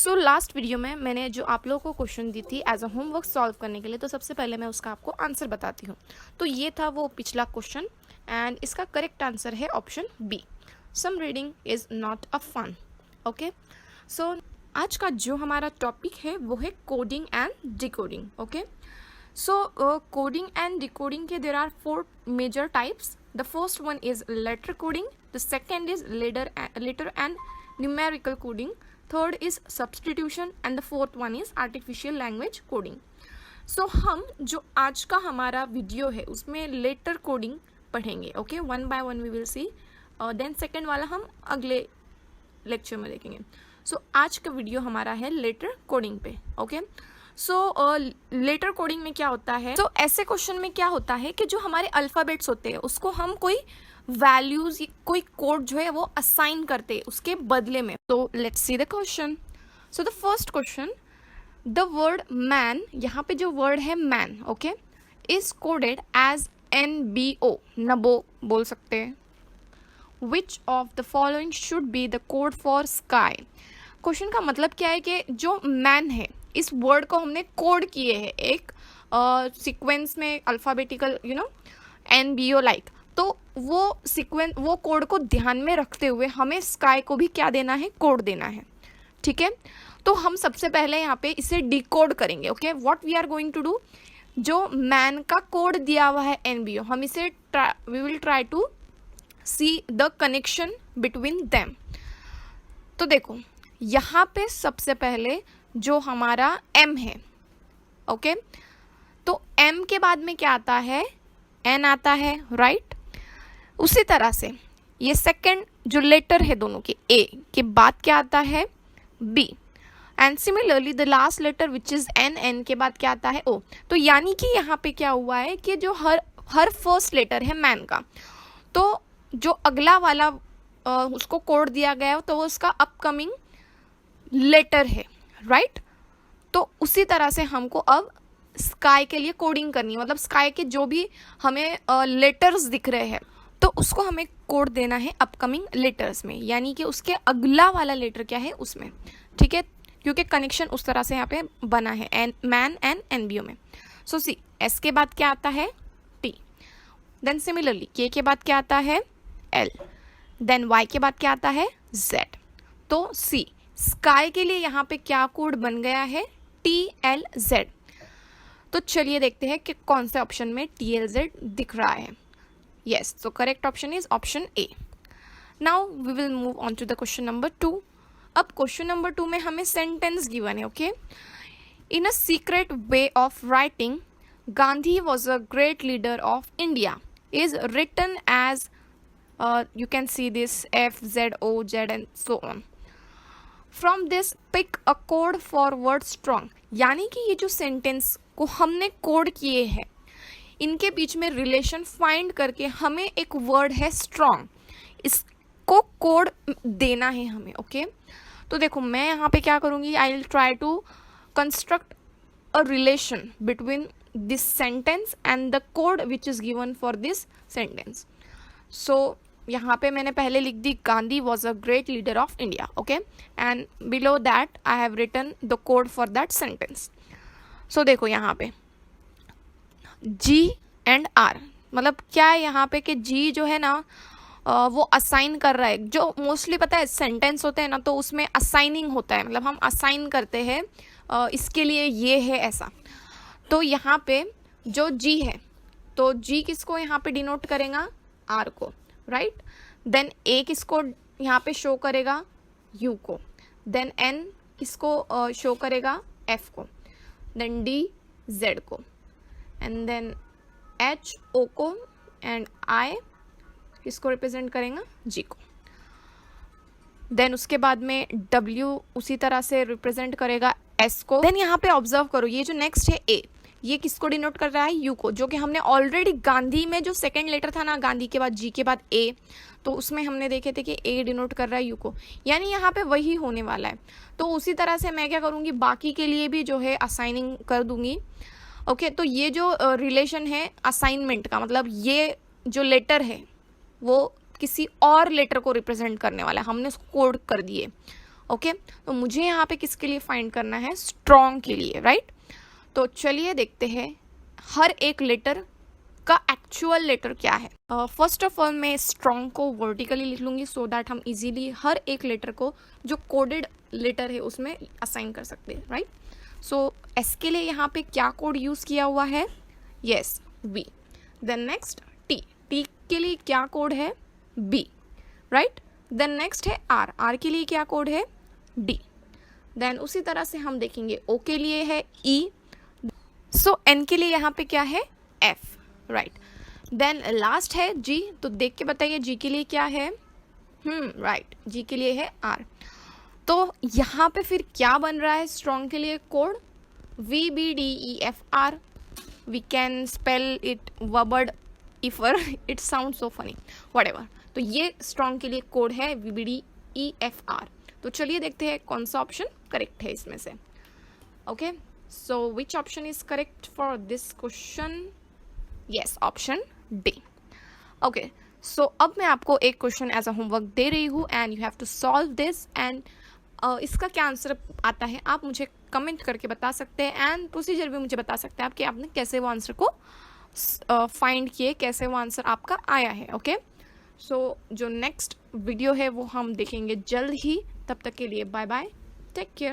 So last video में मैंने जो आप लोगों को क्वेश्चन दी थी एज अ होमवर्क सॉल्व करने के लिए, तो सबसे पहले मैं उसका आपको आंसर बताती हूँ। तो ये था वो पिछला क्वेश्चन एंड इसका करेक्ट आंसर है option B, some reading is not a fun. Okay, so आज का जो हमारा टॉपिक है वो है coding and decoding. Okay, so coding and decoding के there are 4 major types. The first one is letter coding, the second is letter and numerical coding, third is substitution and the fourth one is artificial language coding. So हम जो आज का हमारा video है उसमें letter coding पढ़ेंगे। Okay, one by one we will see, then second वाला हम अगले लेक्चर में देखेंगे। सो आज का वीडियो हमारा है लेटर कोडिंग पे। ओके, सो लेटर कोडिंग में क्या होता है, तो ऐसे क्वेश्चन में क्या होता है कि जो हमारे अल्फ़ाबेट्स होते हैं उसको हम कोई वैल्यूज, कोई कोड जो है वो असाइन करते हैं उसके बदले में। तो let's see the question. So the first question, the word man, यहाँ पे जो वर्ड है man, okay, is coded as NBO, नबो बोल सकते हैं। Which of the following should be the code for sky. Question का मतलब क्या है कि जो मैन है इस वर्ड को हमने कोड किए हैं एक सीक्वेंस में, अल्फ़ाबेटिकल NBO लाइक। तो वो सीक्वेंस, वो कोड को ध्यान में रखते हुए हमें स्काई को भी क्या देना है, कोड देना है। ठीक है, तो हम सबसे पहले यहाँ पे इसे डिकोड करेंगे। Okay, what we are going to do, जो मैन का कोड दिया हुआ है NBO, हम इसे we will try to see the connection between them. तो देखो यहाँ पे सबसे पहले जो हमारा M है, ओके, तो M के बाद में क्या आता है, N आता है, राइट। उसी तरह से ये सेकंड जो लेटर है दोनों के, A के बाद क्या आता है, B, and similarly the last letter which is N के बाद क्या आता है, O। तो यानी कि यहाँ पे क्या हुआ है कि जो हर फर्स्ट लेटर है मैन का, तो जो अगला वाला उसको कोड दिया गया है तो वो उसका अपकमिंग लेटर है, राइट। तो उसी तरह से हमको अब स्काई के लिए कोडिंग करनी है, मतलब स्काई के जो भी हमें लेटर्स दिख रहे हैं तो उसको हमें कोड देना है अपकमिंग लेटर्स में, यानी कि उसके अगला वाला लेटर क्या है उसमें। ठीक है, क्योंकि कनेक्शन उस तरह से यहाँ पे बना है मैन एंड NBO में। सो सी, S के बाद क्या आता है, T, देन सिमिलरली K के बाद क्या आता है, L, देन Y के बाद क्या आता है, Z। तो C, स्काई के लिए यहाँ पे क्या कोड बन गया है, TLZ। तो चलिए देखते हैं कि कौन से ऑप्शन में TLZ दिख रहा है। Yes, so correct option is option A. Now we will move on to the question number 2. अब question number 2 में हमें sentence given है, okay? In a secret way of writing, Gandhi was a great leader of India is written as you can see this F, Z, O, Z and so on. From this pick a code for word strong. यानी कि ये जो sentence को हमने code किए हैं इनके बीच में रिलेशन फाइंड करके हमें एक वर्ड है स्ट्रॉन्ग, इसको कोड देना है हमें। ओके, तो देखो मैं यहाँ पे क्या करूँगी, I will try to construct a relation between this sentence and the code which is given for this sentence. So यहाँ पे मैंने पहले लिख दी Gandhi was a great leader of India, okay, and below that I have written the code for that sentence. So देखो यहाँ पे G and R, मतलब क्या है यहाँ पे कि G जो है ना वो असाइन कर रहा है। जो मोस्टली पता है सेंटेंस होते हैं ना तो उसमें असाइनिंग होता है, मतलब हम असाइन करते हैं इसके लिए ये है ऐसा। तो यहाँ पे जो G है तो G किसको यहाँ पे डिनोट करेगा, R को, राइट। देन A किसको यहाँ पे शो करेगा, U को, देन N किसको शो करेगा, F को, देन D Z को, एंड देन H O को, एंड I किसको रिप्रेजेंट करेगा, G को। देन उसके बाद में W उसी तरह से रिप्रेजेंट करेगा S को। देन यहाँ पे ऑब्जर्व करो ये जो नेक्स्ट है A, ये किसको डिनोट कर रहा है, U को, जो कि हमने ऑलरेडी गांधी में जो सेकेंड लेटर था ना, गांधी के बाद G के बाद A, तो उसमें हमने देखे थे कि A डिनोट कर रहा है U को, यानी यहाँ पे वही होने वाला है। तो उसी तरह से मैं क्या करूँगी, बाकी के लिए भी जो है असाइनिंग कर दूंगी। ओके, तो ये जो रिलेशन है असाइनमेंट का, मतलब ये जो लेटर है वो किसी और लेटर को रिप्रेजेंट करने वाला है, हमने उसको कोड कर दिए। ओके तो मुझे यहाँ पे किसके लिए फाइंड करना है, स्ट्रॉन्ग के लिए, राइट। तो चलिए देखते हैं हर एक लेटर का एक्चुअल लेटर क्या है। फर्स्ट ऑफ ऑल मैं स्ट्रॉन्ग को वर्टिकली लिख लूँगी सो दैट हम इजीली हर एक लेटर को जो कोडेड लेटर है उसमें असाइन कर सकते हैं, राइट। सो एस के लिए यहाँ पे क्या कोड यूज़ किया हुआ है, yes B. Then next T, T के लिए क्या कोड है, बी, राइट। देन नेक्स्ट है आर, आर के लिए क्या कोड है, डी। देन उसी तरह से हम देखेंगे ओ के लिए है ई, सो एन के लिए यहाँ पे क्या है, एफ, राइट। देन लास्ट है जी, तो देख के बताइए जी के लिए क्या है, राइट, जी के लिए है आर। तो यहाँ पे फिर क्या बन रहा है स्ट्रॉन्ग के लिए code, V B D E F R. We can spell it verbed either, it sound so funny, whatever. तो ये स्ट्रॉन्ग के लिए कोड है V B D E F R. तो चलिए देखते हैं कौन सा ऑप्शन करेक्ट है इसमें से। Okay so which option is correct for this question, yes option D. Okay so अब मैं आपको एक क्वेश्चन एज अ होमवर्क दे रही हूँ and you have to solve this and इसका क्या आंसर आता है आप मुझे कमेंट करके बता सकते हैं एंड प्रोसीजर भी मुझे बता सकते हैं आप कि आपने कैसे वो आंसर को फाइंड किए, कैसे वो आंसर आपका आया है। ओके सो जो नेक्स्ट वीडियो है वो हम देखेंगे जल्द ही, तब तक के लिए बाय बाय, टेक केयर।